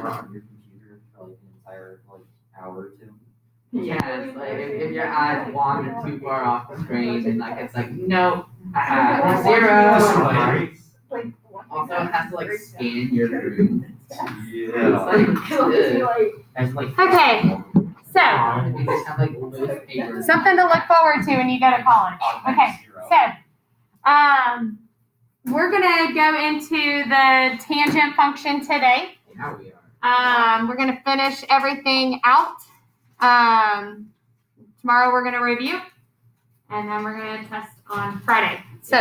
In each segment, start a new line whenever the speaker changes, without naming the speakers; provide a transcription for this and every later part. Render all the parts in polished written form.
on your computer for like an entire hour or two?
Yes, like if your eyes wander too far off the screen and like it's like nope, zero. Also, it has to like scan your room.
Yeah.
It's like
Okay, so
we just have like loose paper.
something to look forward to when you go to college. Okay, so we're gonna go into the tangent function today.
Now we are.
We're gonna finish everything out. Tomorrow we're gonna review, and then we're gonna test on Friday. So,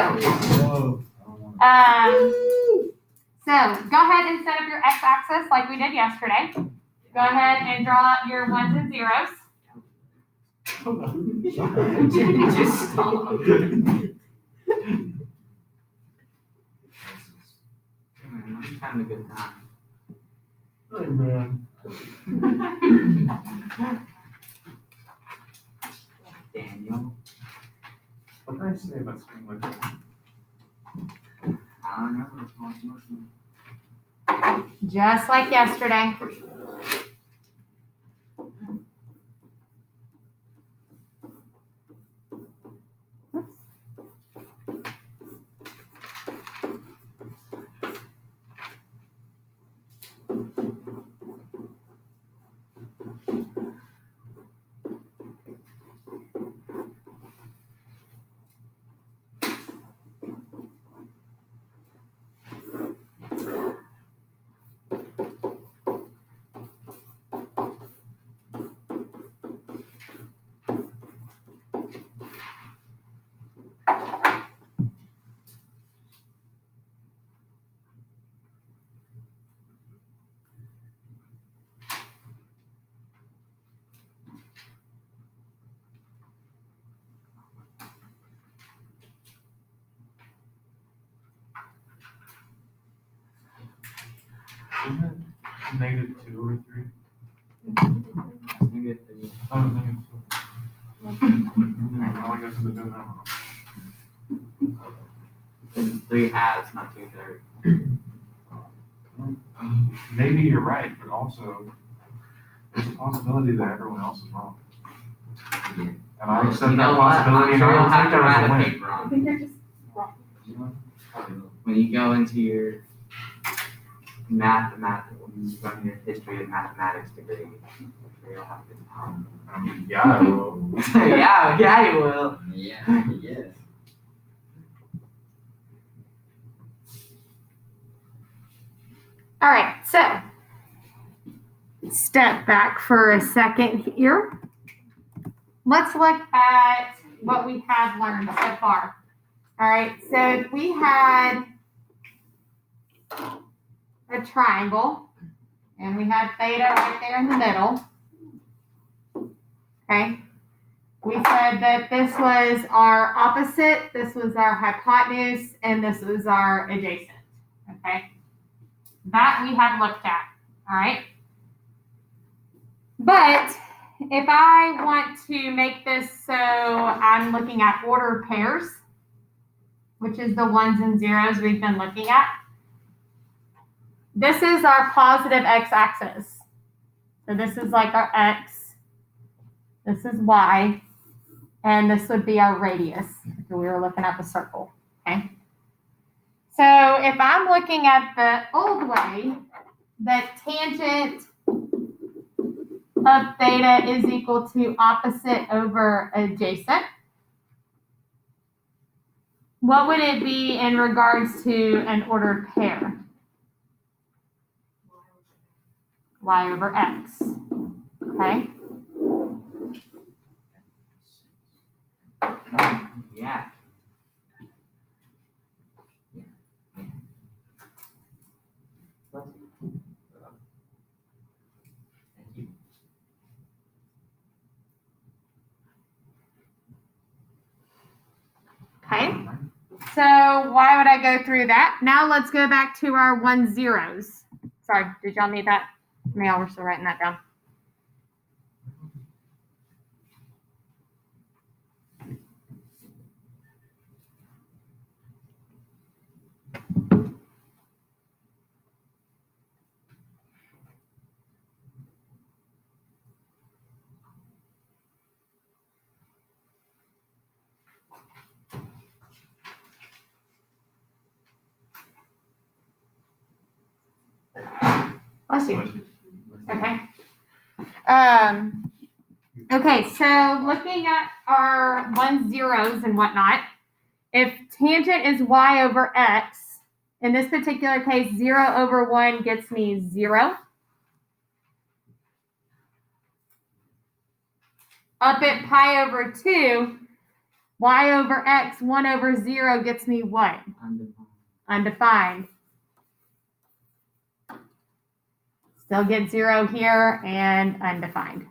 so go ahead and set up your x-axis like we did yesterday. Go ahead and draw out your ones and zeros.
Just stop. I'm having a good time.
Hey, man.
Daniel.
What did I say about spring like that?
I don't know. It's more emotional.
Just like yesterday.
Isn't it -2 or 3?
Maybe it's
Oh, -2. I guess it's doing that one.
3 halves, not 2/3.
Maybe you're right, but also there's a possibility that everyone else is wrong. And I accept
You
that
know what?
possibility
I'm
and
sure
I
you'll
will
have
take
to
that
write
as
a
a win.
paper on
I think they're just wrong.
when you go into your when you go into your history and mathematics degree. I'm sure you'll have a good time.
Yeah, I will.
yeah, you will.
Yeah.
All right, so step back for a second here. Let's look at what we have learned so far. All right, so we had a triangle, and we had theta right there in the middle. Okay, we said that this was our opposite, this was our hypotenuse, and this was our adjacent. Okay, that we have looked at. All right, but if I want to make this so I'm looking at ordered pairs, which is the ones and zeros we've been looking at, this is our positive x-axis. So this is like our x, this is y, and this would be our radius if we were looking at the circle, okay? So if I'm looking at the old way, that tangent of theta is equal to opposite over adjacent, what would it be in regards to an ordered pair? Y over x, okay?
Yeah.
Okay, so why would I go through that? Now let's go back to our 1 zeros. Sorry, did y'all need that? Y'all were still writing that down. Bless you. Okay. Okay, so looking at our 1 zeros and whatnot, if tangent is y over x, in this particular case, 0 over 1 gets me 0. Up at pi over 2, y over x, 1 over 0 gets me what? Undefined. Still get 0 here and undefined.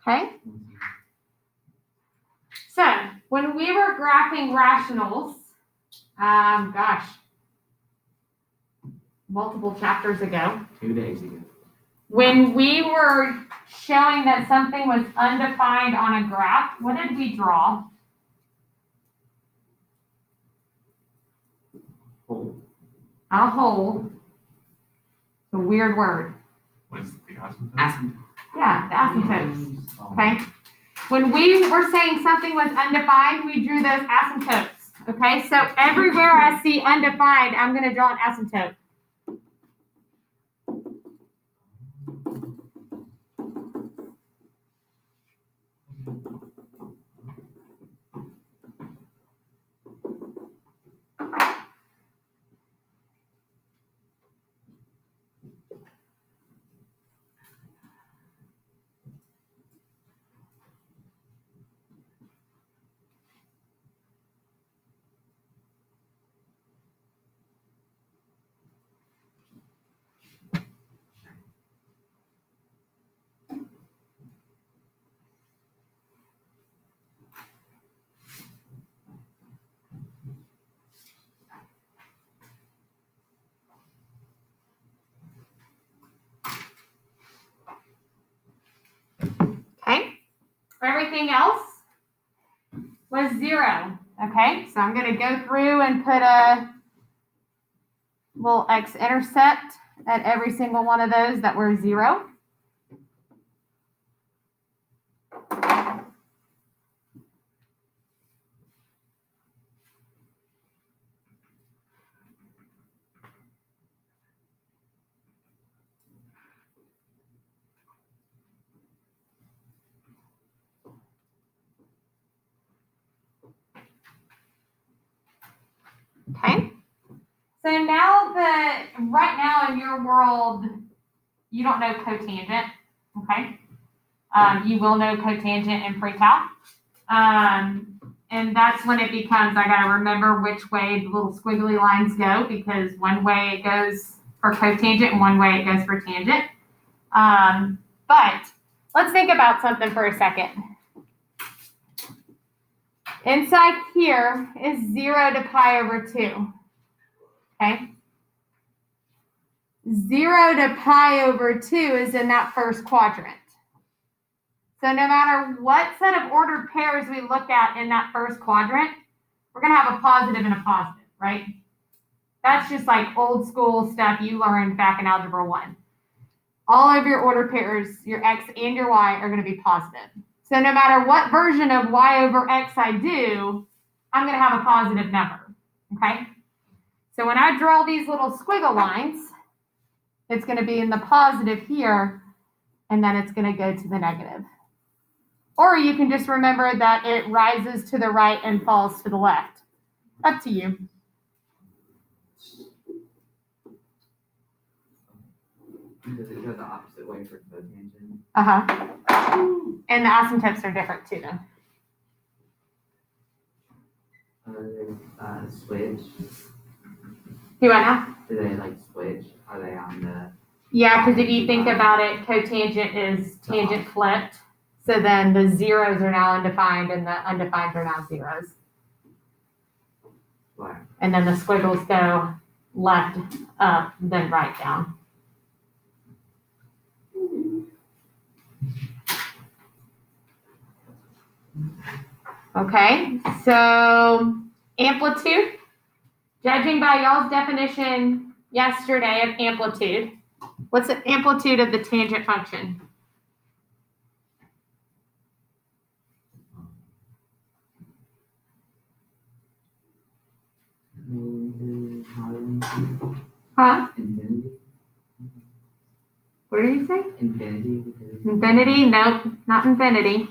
Okay? So, when we were graphing rationals, multiple chapters ago,
2 days ago.
when we were showing that something was undefined on a graph, what did we draw?
Hole.
A hole. It's a weird word.
What is the asymptote?
Asymptote.
Yeah, the asymptotes. Okay? When we were saying something was undefined, we drew those asymptotes. Okay? So everywhere I see undefined, I'm going to draw an asymptote. Okay? Everything else was 0. Okay? So I'm going to go through and put a little x-intercept at every single one of those that were 0. Okay? So right now in your world, you don't know cotangent, okay? You will know cotangent in pre-calc. And that's when it becomes, I gotta remember which way the little squiggly lines go, because one way it goes for cotangent and one way it goes for tangent. But let's think about something for a second. Inside here is 0 to pi over 2. Okay? 0 to pi over 2 is in that first quadrant. So no matter what set of ordered pairs we look at in that first quadrant, we're going to have a positive and a positive, right? That's just like old school stuff you learned back in Algebra 1. All of your ordered pairs, your x and your y, are going to be positive. So no matter what version of y over x I do, I'm going to have a positive number, okay? So when I draw these little squiggle lines, it's going to be in the positive here, and then it's going to go to the negative. Or you can just remember that it rises to the right and falls to the left. Up to you.
Does it go the opposite way for cotangent?
Uh-huh. And the asymptotes are different too, then.
Switch?
Do I now?
Do they like switch? Are they on the?
Yeah, because if you think about it, cotangent is tangent flipped. So then the zeros are now undefined and the undefined are now zeros.
What?
And then the squiggles go left up, then right down. Okay, so amplitude. Judging by y'all's definition, yesterday of amplitude. What's the amplitude of the tangent function? Huh?
Infinity.
What did you say?
Infinity.
Infinity? Nope, not infinity.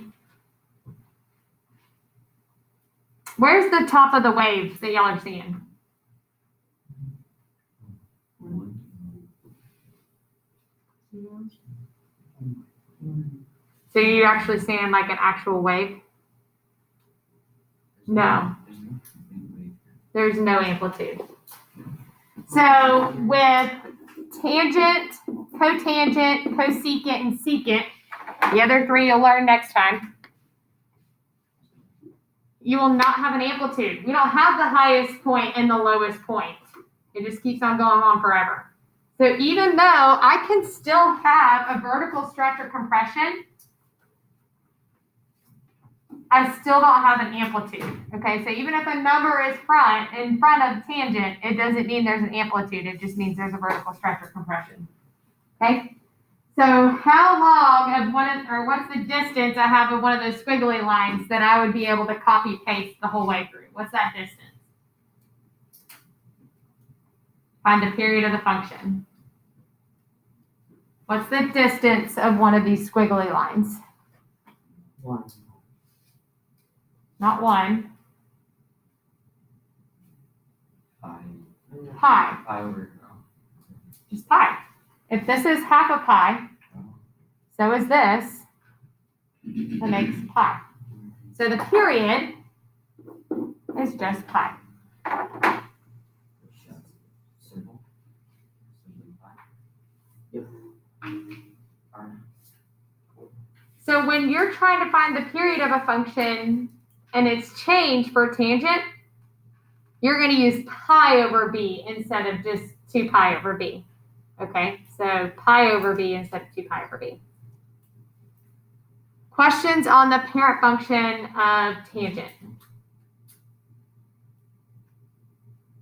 Where's the top of the wave that y'all are seeing? So you're actually seeing like an actual wave? No. There's no amplitude. So with tangent, cotangent, cosecant, and secant, the other three you'll learn next time, you will not have an amplitude. We don't have the highest point and the lowest point. It just keeps on going on forever. So even though I can still have a vertical stretch or compression, I still don't have an amplitude. Okay, so even if a number is in front of tangent, it doesn't mean there's an amplitude. It just means there's a vertical stretch or compression. Okay, so how long what's the distance I have of one of those squiggly lines that I would be able to copy paste the whole way through? What's that distance? Find the period of the function. What's the distance of one of these squiggly lines?
1.
Not 1.
5.
Pi.
5 over.
Just pi. If this is half a pi, so is this. That makes pi. So the period is just pi.
Simple. Simply 5.
Yep.
Alright.
So when you're trying to find the period of a function and its change for tangent, you're going to use pi over b instead of just 2 pi over b. Okay, so pi over b instead of 2 pi over b. Questions on the parent function of tangent?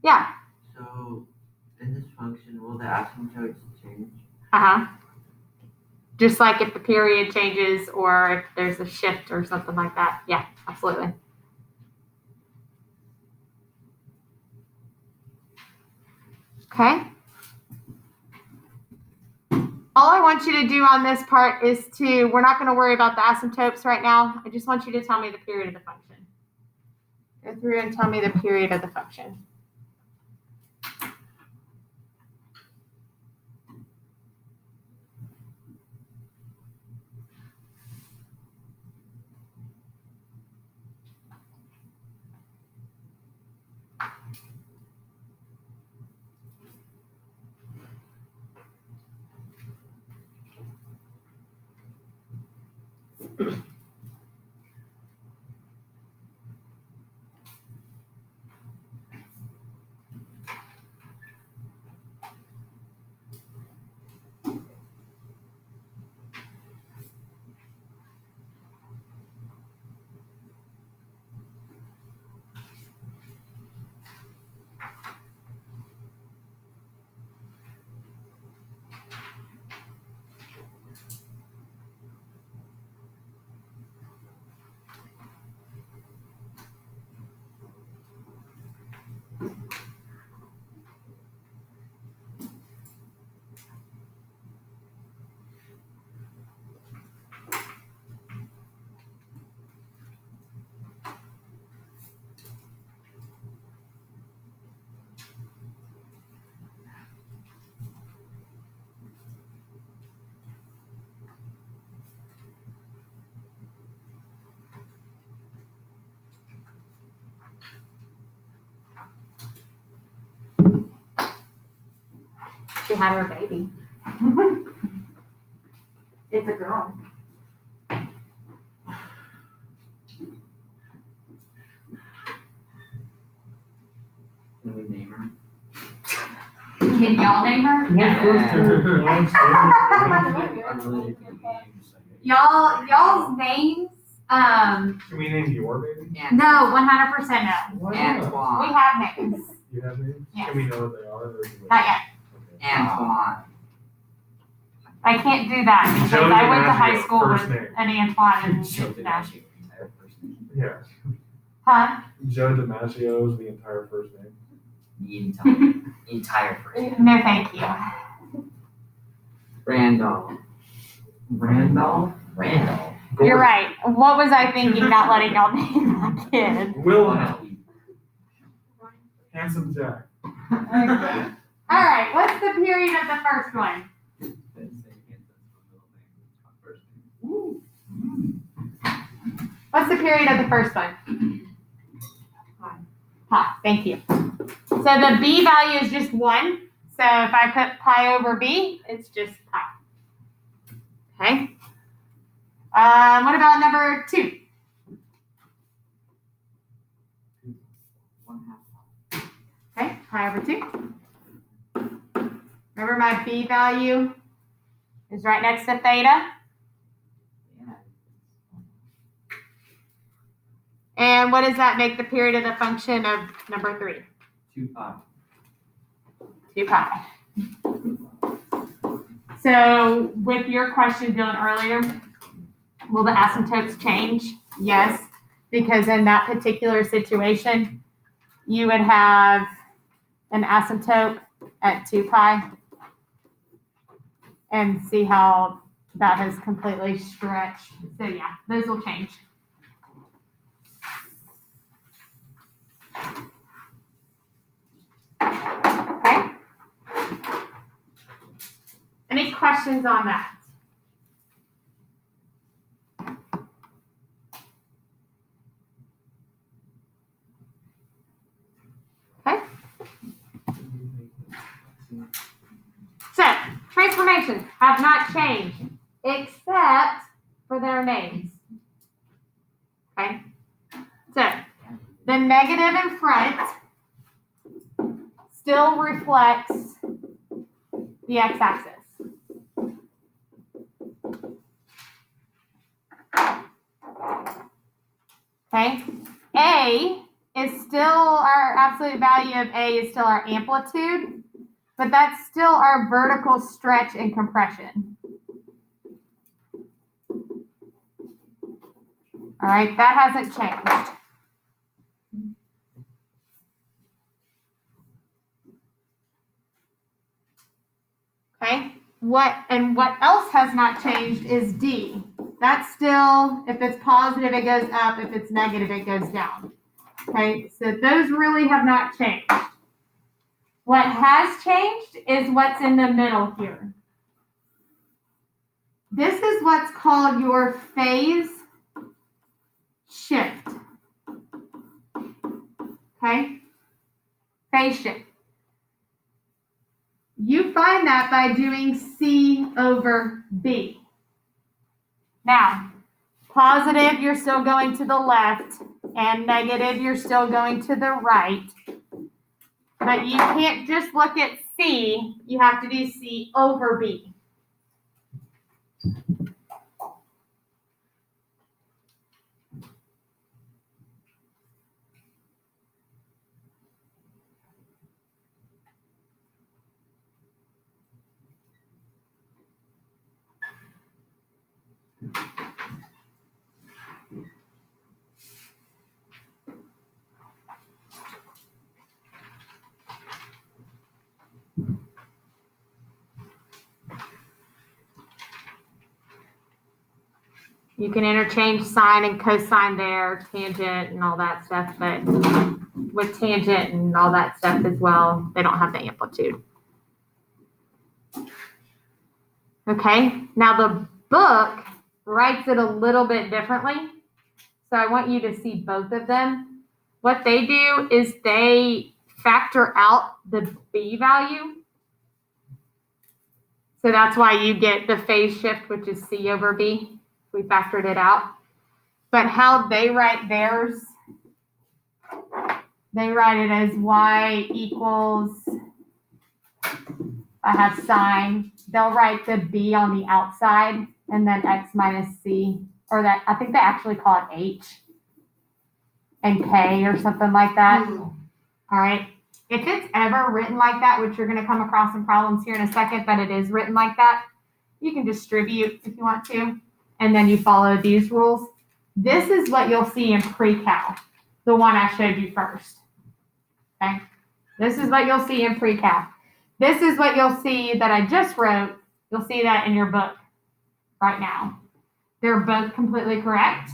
Yeah.
So, in this function, will the asymptotes change?
Uh-huh. Just like if the period changes or if there's a shift or something like that. Yeah, absolutely. Okay. All I want you to do on this part is we're not going to worry about the asymptotes right now. I just want you to tell me the period of the function. Go through and tell me the period of the function. She had her baby. It's a girl.
Can we name her?
Can y'all name her? Y'all's names,
Can we name your baby?
no, 100% no.
Why not?
We
Antoine.
have names.
You have names?
Yes.
Can we know what they are? Or do we-
Not yet. I can't do that because
Joe
I went to high
DiMaggio,
school
first
with
name.
an Antoine and
Joe
no.
DiMaggio, entire first name.
Yeah.
Huh?
Joe DiMaggio is the entire first name.
The entire first name.
No, thank you.
Randolph.
Randolph? Randolph.
You're right. What was I thinking not letting y'all name my kid?
Wilhelm. Handsome Jack.
All right, what's the period of the first one? What's the period of the first one? Pi. Thank you. So the b value is just 1. So if I put pi over b, it's just pi. Okay. What about number 2?
1/2.
Okay, pi over 2. Remember my b value is right next to theta.
Yeah.
And what does that make the period of the function of number 3?
2 pi.
2 pi. So with your question, Dylan, earlier, will the asymptotes change? Yes, because in that particular situation, you would have an asymptote at 2 pi. And see how that has completely stretched. So yeah, those will change. Okay. Any questions on that? Okay. So, transformations have not changed except for their names. Okay? So, the negative in front still reflects the x-axis. Okay? A is still our absolute value of A is still our amplitude, but that's still our vertical stretch and compression. All right, that hasn't changed. Okay, what else has not changed is D. That's still, if it's positive, it goes up. If it's negative, it goes down. Okay, so those really have not changed. What has changed is what's in the middle here. This is what's called your phase shift. Okay? Phase shift. You find that by doing C over B. Now, positive, you're still going to the left, and negative, you're still going to the right. But you can't just look at C, you have to do C over B. You can interchange sine and cosine there, tangent and all that stuff, but with tangent and all that stuff as well, they don't have the amplitude. Okay, now the book writes it a little bit differently. So I want you to see both of them. What they do is they factor out the B value. So that's why you get the phase shift, which is C over B. We factored it out. But how they write theirs, they write it as y equals, I have sine. They'll write the B on the outside and then x minus C, or that, I think they actually call it H and K or something like that. All right. If it's ever written like that, which you're going to come across some problems here in a second, that it is written like that, You can distribute if you want to, and then you follow these rules. This is what you'll see in pre-cal, the one I showed you first. Okay? This is what you'll see in pre-cal. This is what you'll see that I just wrote. You'll see that in your book right now. They're both completely correct.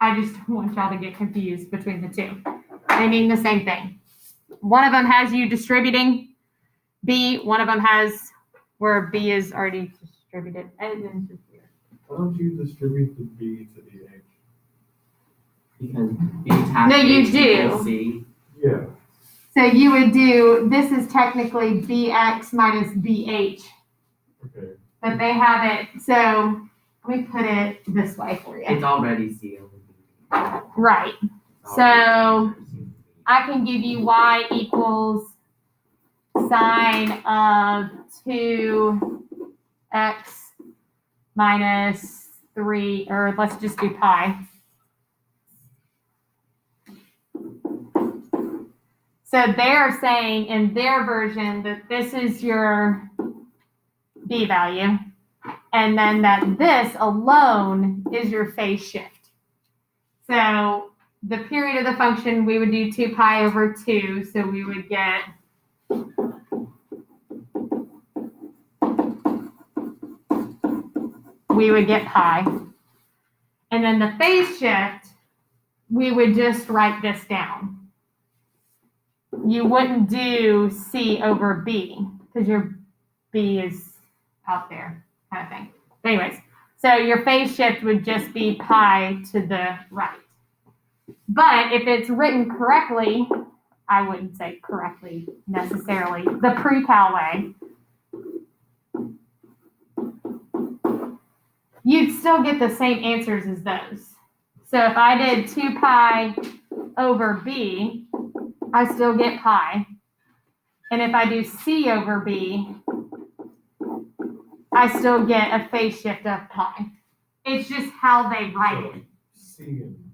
I just don't want y'all to get confused between the two. They mean the same thing. One of them has you distributing B. One of them has where B is already distributed. And then it's just weird.
Why don't you distribute the B to the H?
Because B has
No, you
H
do.
equals C.
Yeah.
So you would do, this is technically BX minus BH,
Okay.
but they have it, so let me put it this way for you.
It's already C over B.
Right.
It's
So-
already C over B.
I can give you Y equals sine of 2x minus 3, or let's just do pi. So they're saying in their version that this is your B value, and then that this alone is your phase shift. So the period of the function, we would do 2 pi over 2, so we would get pi. And then the phase shift, we would just write this down. You wouldn't do C over B because your B is out there, kind of thing. But anyways, so your phase shift would just be pi to the right. But if it's written correctly, I wouldn't say correctly necessarily, the pre-cal way, you'd still get the same answers as those. So if I did 2 pi over B, I still get pi. And if I do C over B, I still get a phase shift of pi. It's just how they write it.
C and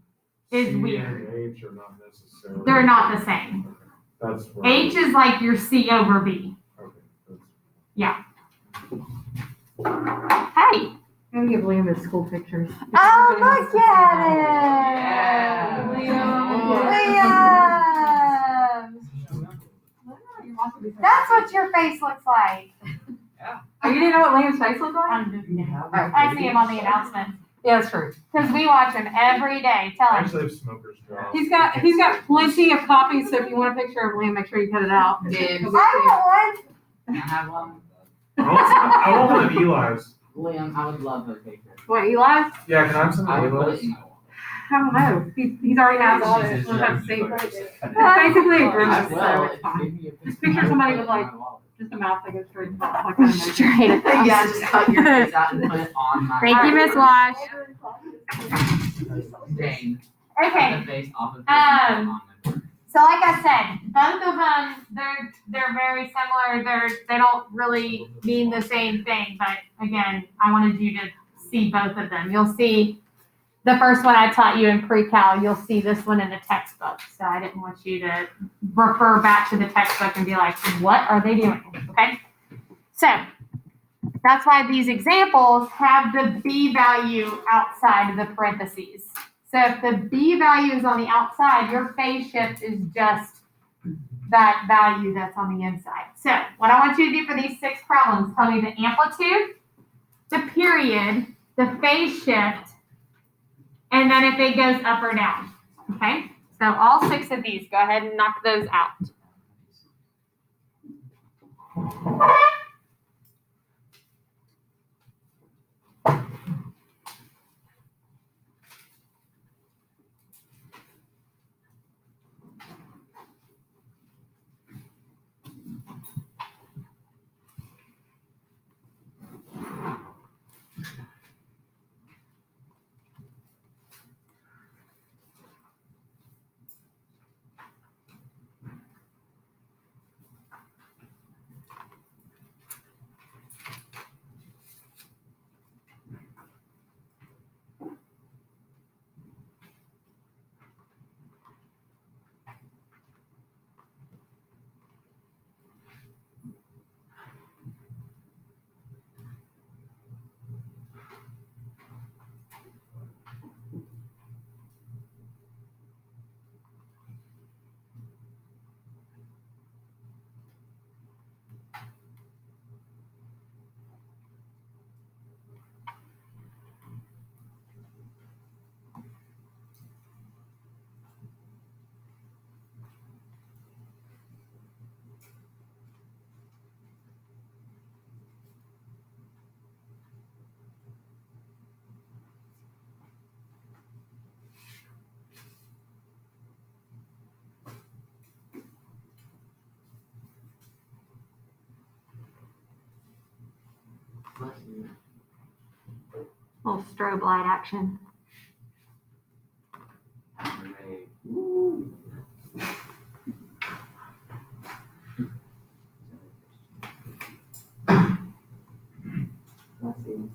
Is
C
weird.
and H are not necessarily.
They're not the same.
That's where.
H is like your C over B.
Okay. That's,
Hey.
I'm gonna give Liam his school pictures.
Oh, look at
Yeah.
Liam. That's what your face looks like.
Oh, you didn't know what Liam's face looked like?
I'm just kidding. I see him on the announcements
Yeah, that's true.
because we watch him every day. Tell
I
him.
actually have smokers draw.
He's got plenty of copies, so if you want a picture of Liam, make sure you cut it out.
Dibs.
I
Can I have one?
I want one of Eli's.
Liam, I would love a picture.
What, Eli?
Yeah, can I have some
I
of
would put
Eli's?
it in my wall.
I don't know. He's already has all of it. We'll have to see. It's basically a
I
grimace, so
will.
it's fine.
Give me a
Just picture somebody with, like, Just a mouth that goes straight to the top, like that.
Straight across.
Yeah, just cut your face out and put it on my.
Thank you, Miss Wash.
Jane.
Okay.
Cut the face off of this
Um,
and put it on my board.
So like I said, both of them, they're very similar. They don't really mean the same thing, but again, I wanted you to see both of them. You'll see the first one I taught you in pre-cal, you'll see this one in the textbook. So I didn't want you to refer back to the textbook and be like, what are they doing? Okay? So that's why these examples have the B value outside of the parentheses. So if the B value is on the outside, your phase shift is just that value that's on the inside. So what I want you to do for these 6 problems, tell me the amplitude, the period, the phase shift, and then if it goes up or down. Okay? So all 6 of these, go ahead and knock those out. Little strobe light action.
Hooray. Blessings.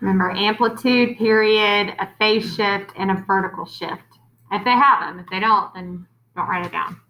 Remember, amplitude, period, a phase shift, and a vertical shift. If they have them. If they don't, then don't write it down.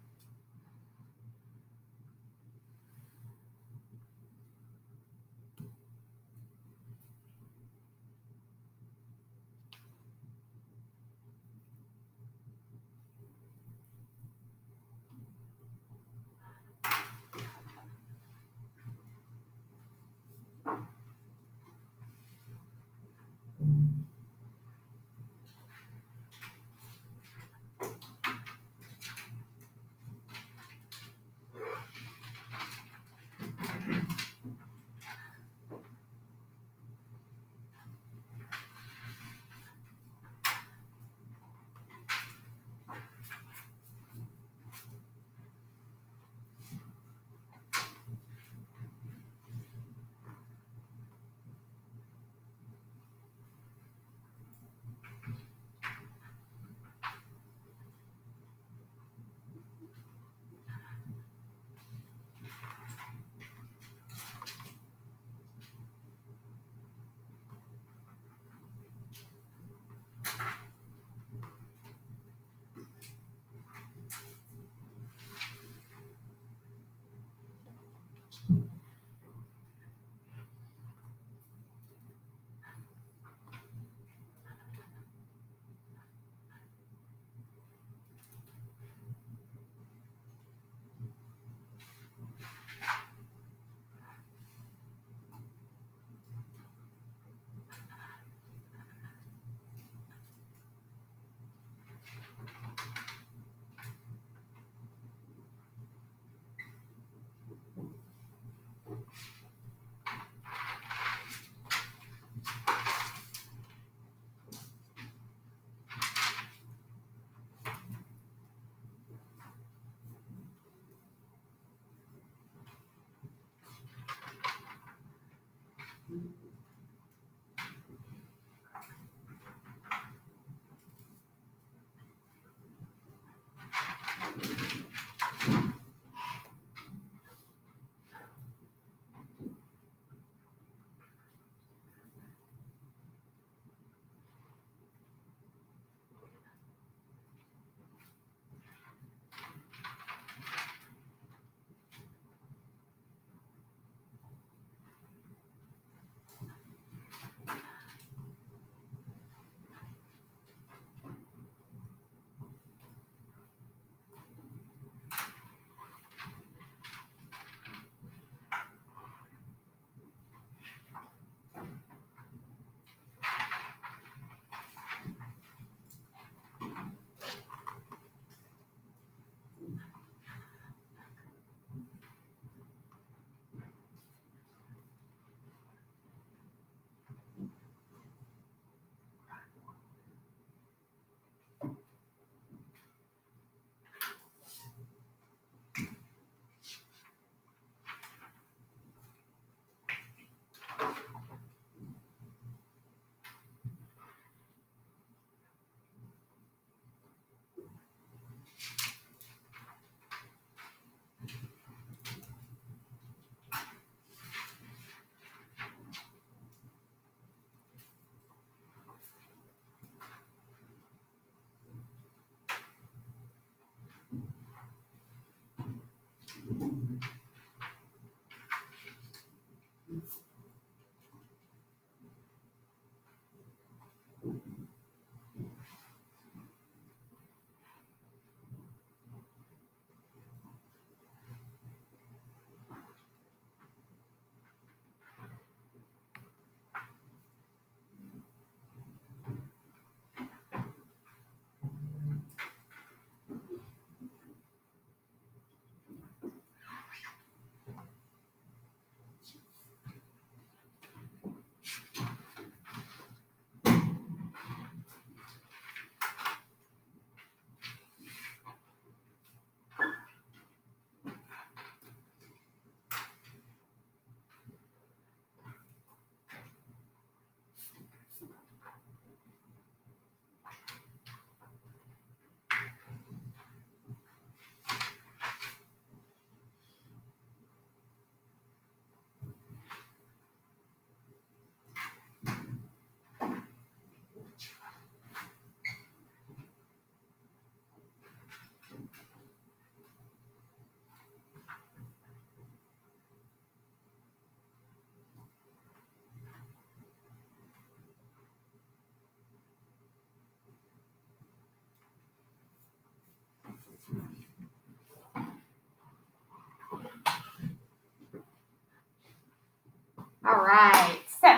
right. So,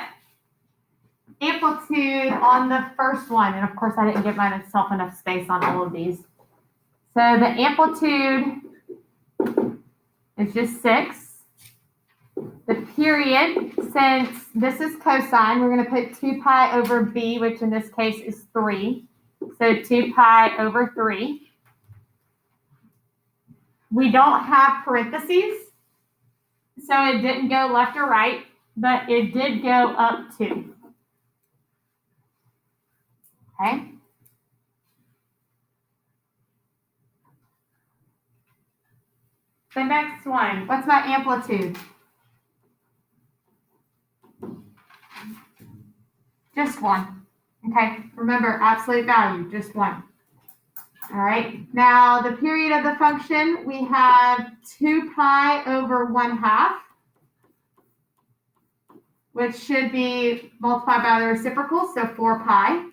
amplitude on the first one, and of course I didn't give myself enough space on all of these. So the amplitude is just 6. The period, since this is cosine, we're going to put 2 pi over b, which in this case is 3. So 2 pi over 3. We don't have parentheses, so it didn't go left or right, but it did go up 2. Okay? The next one, what's my amplitude? Just 1. Okay, remember, absolute value, just 1. All right, now the period of the function, we have 2 pi over 1/2, which should be multiplied by the reciprocal, so 4 pi.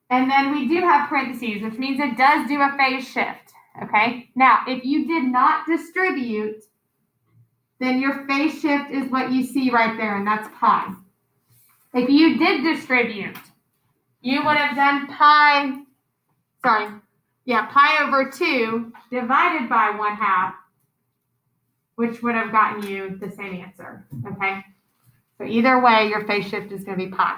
And then we do have parentheses, which means it does do a phase shift, okay? Now, if you did not distribute, then your phase shift is what you see right there, and that's pi. If you did distribute, you would have done pi over 2 divided by 1/2, which would have gotten you the same answer, okay? So either way, your phase shift is going to be pi.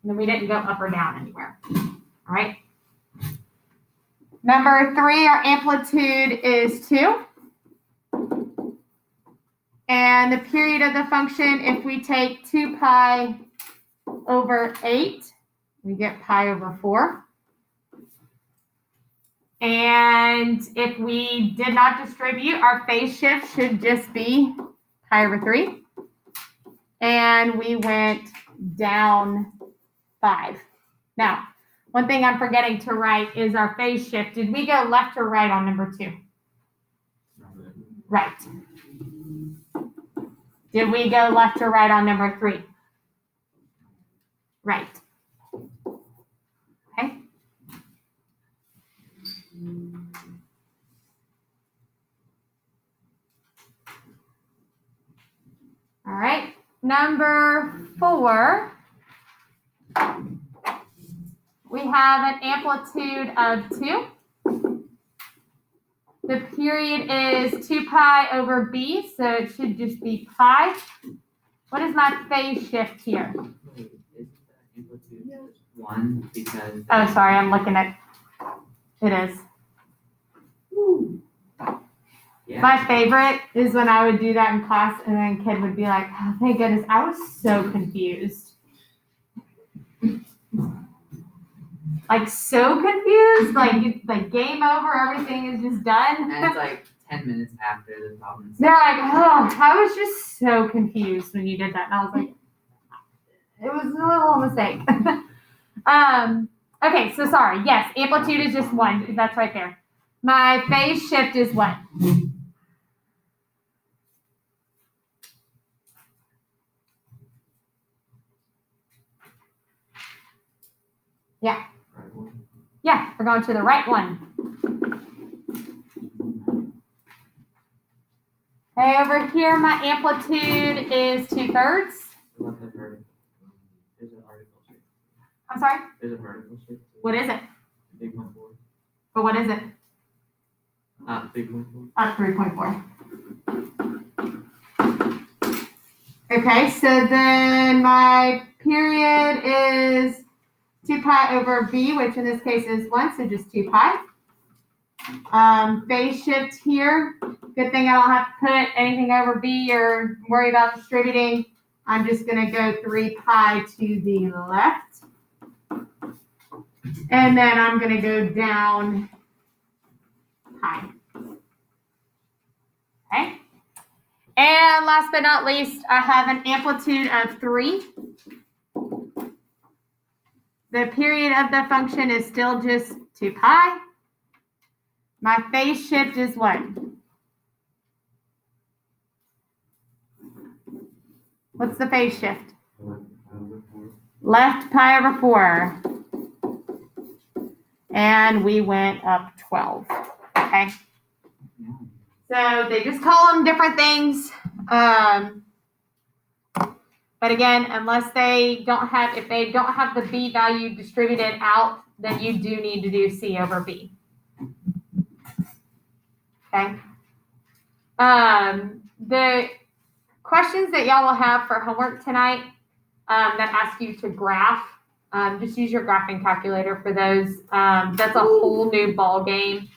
And then we didn't go up or down anywhere, all right? Number 3, our amplitude is 2. And the period of the function, if we take 2 pi over 8, we get pi over 4. And if we did not distribute, our phase shift should just be pi over 3. And we went down 5. Now, one thing I'm forgetting to write is our phase shift. Did we go left or right on number 2? Right. Did we go left or right on number 3? Right. Okay. All right. Number 4, we have an amplitude of 2. The period is 2 pi over b, so it should just be pi. What is my phase shift here?
Wait, is the amplitude just 1 because?
Oh, sorry, I'm looking at, it is.
Yeah.
My favorite is when I would do that in class and then a kid would be like, oh, thank goodness, I was so confused. Like so confused, like game over, everything is just done.
And it's like 10 minutes after the problem.
They're like, oh, I was just so confused when you did that. And I was like, it was a little mistake. Okay, so sorry. Yes, amplitude is just 1 because that's right there. My phase shift is what? Yeah. Yeah, we're going to the right one. Okay, over here, my amplitude is 2/3.
What the vertical? There's an article shape.
I'm sorry?
There's a vertical shape.
What is it?
Big 1/4.
But what is it?
Big 1/4.
3.4. Okay, so then my period is 2 pi over b, which in this case is 1, so just 2 pi. Phase shift here. Good thing I don't have to put anything over b or worry about distributing. I'm just going to go 3 pi to the left. And then I'm going to go down pi. Okay. And last but not least, I have an amplitude of 3. The period of the function is still just 2 pi. My phase shift is what? What's the phase shift? Left pi over 4. And we went up 12. Okay. So they just call them different things. But again, unless they don't have, if they don't have the B value distributed out, then you do need to do C over B. Okay. The questions that y'all will have for homework tonight that ask you to graph, just use your graphing calculator for those. That's a whole new ball game.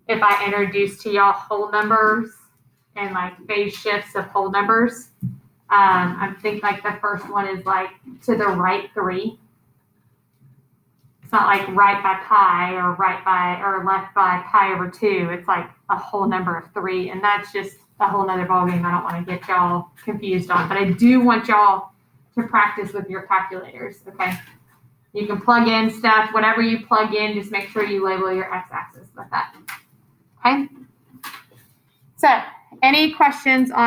If I introduce to y'all whole numbers and like phase shifts of whole numbers, I think like the first one is like to the right 3. It's not like right by pi or right by or left by pi over 2. It's like a whole number of 3, and that's just a whole nother ballgame I don't want to get y'all confused on. But I do want y'all to practice with your calculators, okay? You can plug in stuff, whatever you plug in, just make sure you label your x-axis with that, okay? So, any questions on